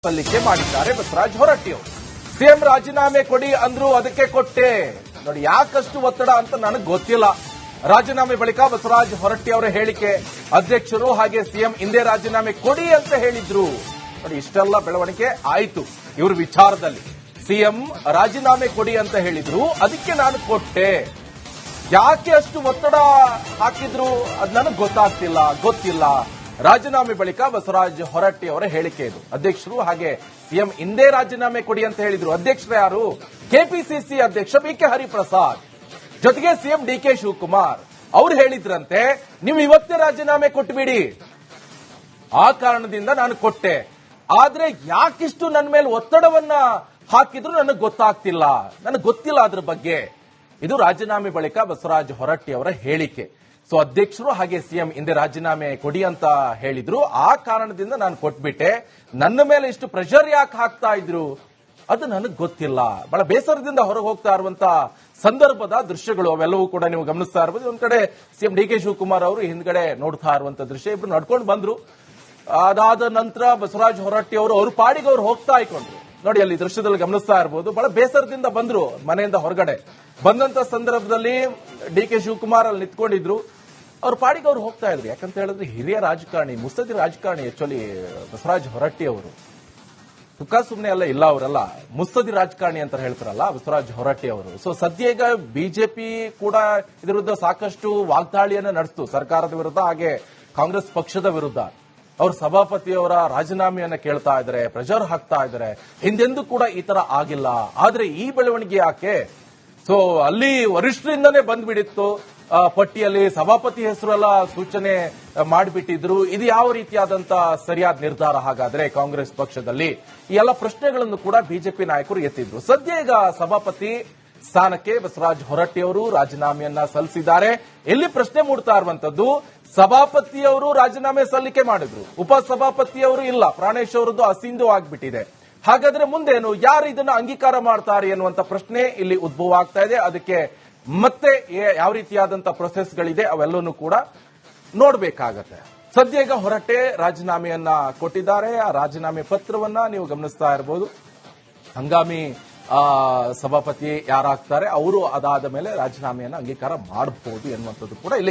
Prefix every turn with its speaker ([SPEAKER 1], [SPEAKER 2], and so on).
[SPEAKER 1] ಸಲ್ಲಿಕೆ ಮಾಡಿದ್ದಾರೆ ಬಸವರಾಜ ಹೊರಟ್ಟಿ ಅವರು. ಸಿಎಂ ರಾಜೀನಾಮೆ ಕೊಡಿ ಅಂದ್ರು, ಅದಕ್ಕೆ ಕೊಟ್ಟೆ. ನೋಡಿ ಯಾಕಷ್ಟು ಒತ್ತಡ ಅಂತ ನನಗೆ ಗೊತ್ತಿಲ್ಲ. ರಾಜೀನಾಮೆ ಬಳಿಕ ಬಸವರಾಜ ಹೊರಟ್ಟಿ ಅವರ ಹೇಳಿಕೆ, ಅಧ್ಯಕ್ಷರು ಹಾಗೆ ಸಿಎಂ ಹಿಂದೆ ರಾಜೀನಾಮೆ ಕೊಡಿ ಅಂತ ಹೇಳಿದ್ರು. ನೋಡಿ ಇಷ್ಟೆಲ್ಲ ಬೆಳವಣಿಗೆ ಆಯಿತು ಇವ್ರ ವಿಚಾರದಲ್ಲಿ. ಸಿಎಂ ರಾಜೀನಾಮೆ ಕೊಡಿ ಅಂತ ಹೇಳಿದ್ರು, ಅದಕ್ಕೆ ನಾನು ಕೊಟ್ಟೆ. ಯಾಕೆ ಅಷ್ಟು ಒತ್ತಡ ಹಾಕಿದ್ರು ಅದು ನನಗೆ ಗೊತ್ತಿಲ್ಲ. ರಾಜೀನಾಮೆ ಬಳಿಕ ಬಸವರಾಜ ಹೊರಟ್ಟಿ ಅವರ ಹೇಳಿಕೆ ಇದು. ಅಧ್ಯಕ್ಷರು ಹಾಗೆ ಸಿಎಂ ಹಿಂದೆ ರಾಜೀನಾಮೆ ಕೊಡಿ ಅಂತ ಹೇಳಿದ್ರು. ಅಧ್ಯಕ್ಷರು ಯಾರು? ಕೆಪಿಸಿಸಿ ಅಧ್ಯಕ್ಷ ಬಿಕೆ ಹರಿಪ್ರಸಾದ್, ಜೊತೆಗೆ ಸಿಎಂ ಡಿಕೆ ಶಿವಕುಮಾರ್. ಅವ್ರು ಹೇಳಿದ್ರಂತೆ, ನೀವು ಇವತ್ತೇ ರಾಜೀನಾಮೆ ಕೊಟ್ಟುಬಿಡಿ, ಆ ಕಾರಣದಿಂದ ನಾನು ಕೊಟ್ಟೆ. ಆದ್ರೆ ಯಾಕಿಷ್ಟು ನನ್ನ ಮೇಲೆ ಒತ್ತಡವನ್ನ ಹಾಕಿದ್ರು ನನಗೆ ಗೊತ್ತಿಲ್ಲ ಅದ್ರ ಬಗ್ಗೆ. ಇದು ರಾಜೀನಾಮೆ ಬಳಿಕ ಬಸವರಾಜ ಹೊರಟ್ಟಿ ಅವರ ಹೇಳಿಕೆ. ಸೊ ಅಧ್ಯಕ್ಷರು ಹಾಗೆ ಸಿಎಂ ಹಿಂದೆ ರಾಜೀನಾಮೆ ಕೊಡಿ ಅಂತ ಹೇಳಿದ್ರು, ಆ ಕಾರಣದಿಂದ ನಾನು ಕೊಟ್ಬಿಟ್ಟೆ. ನನ್ನ ಮೇಲೆ ಇಷ್ಟು ಪ್ರೆಷರ್ ಯಾಕೆ ಹಾಕ್ತಾ ಇದ್ರು ಅದು ನನಗೆ ಗೊತ್ತಿಲ್ಲ. ಬಹಳ ಬೇಸರದಿಂದ ಹೊರಗೆ ಹೋಗ್ತಾ ಇರುವಂತ ಸಂದರ್ಭದ ದೃಶ್ಯಗಳು ಅವೆಲ್ಲವೂ ಕೂಡ ನೀವು ಗಮನಿಸ್ತಾ ಇರಬಹುದು. ಒಂದ್ ಕಡೆ ಸಿಎಂ ಡಿಕೆ ಶಿವಕುಮಾರ್ ಅವರು ಹಿಂದ್ಗಡೆ ನೋಡ್ತಾ ಇರುವಂತ ದೃಶ್ಯ. ಇಬ್ರು ನಡ್ಕೊಂಡು ಬಂದ್ರು. ಅದಾದ ನಂತರ ಬಸವರಾಜ ಹೊರಟ್ಟಿ ಅವರು ಅವ್ರ ಪಾಡಿಗೆ ಅವ್ರು ಹೋಗ್ತಾ ಇಕೊಂಡ್ರು. ನೋಡಿ ಅಲ್ಲಿ ದೃಶ್ಯದಲ್ಲಿ ಗಮನಿಸ್ತಾ ಇರಬಹುದು. ಬಹಳ ಬೇಸರದಿಂದ ಬಂದ್ರು ಮನೆಯಿಂದ ಹೊರಗಡೆ. ಬಂದಂತ ಸಂದರ್ಭದಲ್ಲಿ ಡಿಕೆ ಶಿವಕುಮಾರ್ ಅಲ್ಲಿ ನಿಂತ್ಕೊಂಡಿದ್ರು. ಅವ್ರ ಪಾಡಿಗೆ ಅವ್ರು ಹೋಗ್ತಾ ಇದ್ರು. ಯಾಕಂತ ಹೇಳಿದ್ರೆ ಹಿರಿಯ ರಾಜಕಾರಣಿ, ಮುತ್ಸದಿ ರಾಜಕಾರಣಿ ಆಕ್ಚುಲಿ ಬಸವರಾಜ ಹೊರಟ್ಟಿ ಅವರು. ಸುಖ ಸುಮ್ಮನೆ ಇಲ್ಲ ಅವರೆಲ್ಲ ಮುತ್ಸದಿ ರಾಜಕಾರಣಿ ಅಂತ ಹೇಳ್ತಾರಲ್ಲ ಬಸವರಾಜ ಹೊರಟ್ಟಿ ಅವರು. ಸೊ ಸದ್ಯ ಈಗ ಬಿಜೆಪಿ ಕೂಡ ಇದ್ರ ವಿರುದ್ಧ ಸಾಕಷ್ಟು ವಾಗ್ದಾಳಿಯನ್ನ ನಡೆಸಿತು, ಸರ್ಕಾರದ ವಿರುದ್ಧ ಹಾಗೆ ಕಾಂಗ್ರೆಸ್ ಪಕ್ಷದ ವಿರುದ್ಧ. ಅವ್ರ ಸಭಾಪತಿಯವರ ರಾಜೀನಾಮೆಯನ್ನ ಕೇಳ್ತಾ ಇದ್ದಾರೆ, ಪ್ರೆಷರ್ ಹಾಕ್ತಾ ಇದ್ದಾರೆ. ಹಿಂದೆಂದೂ ಕೂಡ ಈ ತರ ಆಗಿಲ್ಲ. ಆದ್ರೆ ಈ ಬೆಳವಣಿಗೆ ಯಾಕೆ? ಸೊ ಅಲ್ಲಿ ವರಿಷ್ಠರಿಂದನೇ ಬಂದ್ಬಿಡಿತ್ತು ಪಟ್ಟಿಯಲ್ಲಿ, ಸಭಾಪತಿ ಹೆಸರೆಲ್ಲ ಸೂಚನೆ ಮಾಡಿಬಿಟ್ಟಿದ್ರು. ಇದು ಯಾವ ರೀತಿಯಾದಂತ ಸರಿಯಾದ ನಿರ್ಧಾರ ಹಾಗಾದ್ರೆ ಕಾಂಗ್ರೆಸ್ ಪಕ್ಷದಲ್ಲಿ? ಈ ಎಲ್ಲ ಪ್ರಶ್ನೆಗಳನ್ನು ಕೂಡ ಬಿಜೆಪಿ ನಾಯಕರು ಎತ್ತಿದ್ರು. ಸದ್ಯ ಈಗ ಸಭಾಪತಿ ಸ್ಥಾನಕ್ಕೆ ಬಸವರಾಜ ಹೊರಟ್ಟಿ ಅವರು ರಾಜೀನಾಮೆಯನ್ನ ಸಲ್ಲಿಸಿದ್ದಾರೆ. ಎಲ್ಲಿ ಪ್ರಶ್ನೆ ಮೂಡ್ತಾ ಇರುವಂತದ್ದು, ಸಭಾಪತಿಯವರು ರಾಜೀನಾಮೆ ಸಲ್ಲಿಕೆ ಮಾಡಿದ್ರು, ಉಪಸಭಾಪತಿಯವರು ಇಲ್ಲ, ಪ್ರಾಣೇಶ್ ಅವರದ್ದು ಅಸಿಂಧು ಆಗ್ಬಿಟ್ಟಿದೆ. ಹಾಗಾದ್ರೆ ಮುಂದೇನು? ಯಾರು ಇದನ್ನ ಅಂಗೀಕಾರ ಮಾಡ್ತಾರೆ ಎನ್ನುವಂತ ಪ್ರಶ್ನೆ ಇಲ್ಲಿ ಉದ್ಭವ ಆಗ್ತಾ ಇದೆ. ಅದಕ್ಕೆ ಮತ್ತೆ ಯಾವ ರೀತಿಯಾದಂತ ಪ್ರೊಸೆಸ್ಗಳಿದೆ ಅವೆಲ್ಲವನ್ನೂ ಕೂಡ ನೋಡ್ಬೇಕಾಗತ್ತೆ. ಸದ್ಯ ಈಗ ಹೊರಟ್ಟೆ ರಾಜೀನಾಮೆಯನ್ನ ಕೊಟ್ಟಿದ್ದಾರೆ. ಆ ರಾಜೀನಾಮೆ ಪತ್ರವನ್ನ ನೀವು ಗಮನಿಸ್ತಾ ಇರಬಹುದು. ಹಂಗಾಮಿ ಸಭಾಪತಿ ಯಾರಾಗ್ತಾರೆ ಅವರು ಅದಾದ ಮೇಲೆ ರಾಜೀನಾಮೆಯನ್ನ ಅಂಗೀಕಾರ ಮಾಡಬಹುದು ಎನ್ನುವಂಥದ್ದು ಕೂಡ ಇಲ್ಲಿ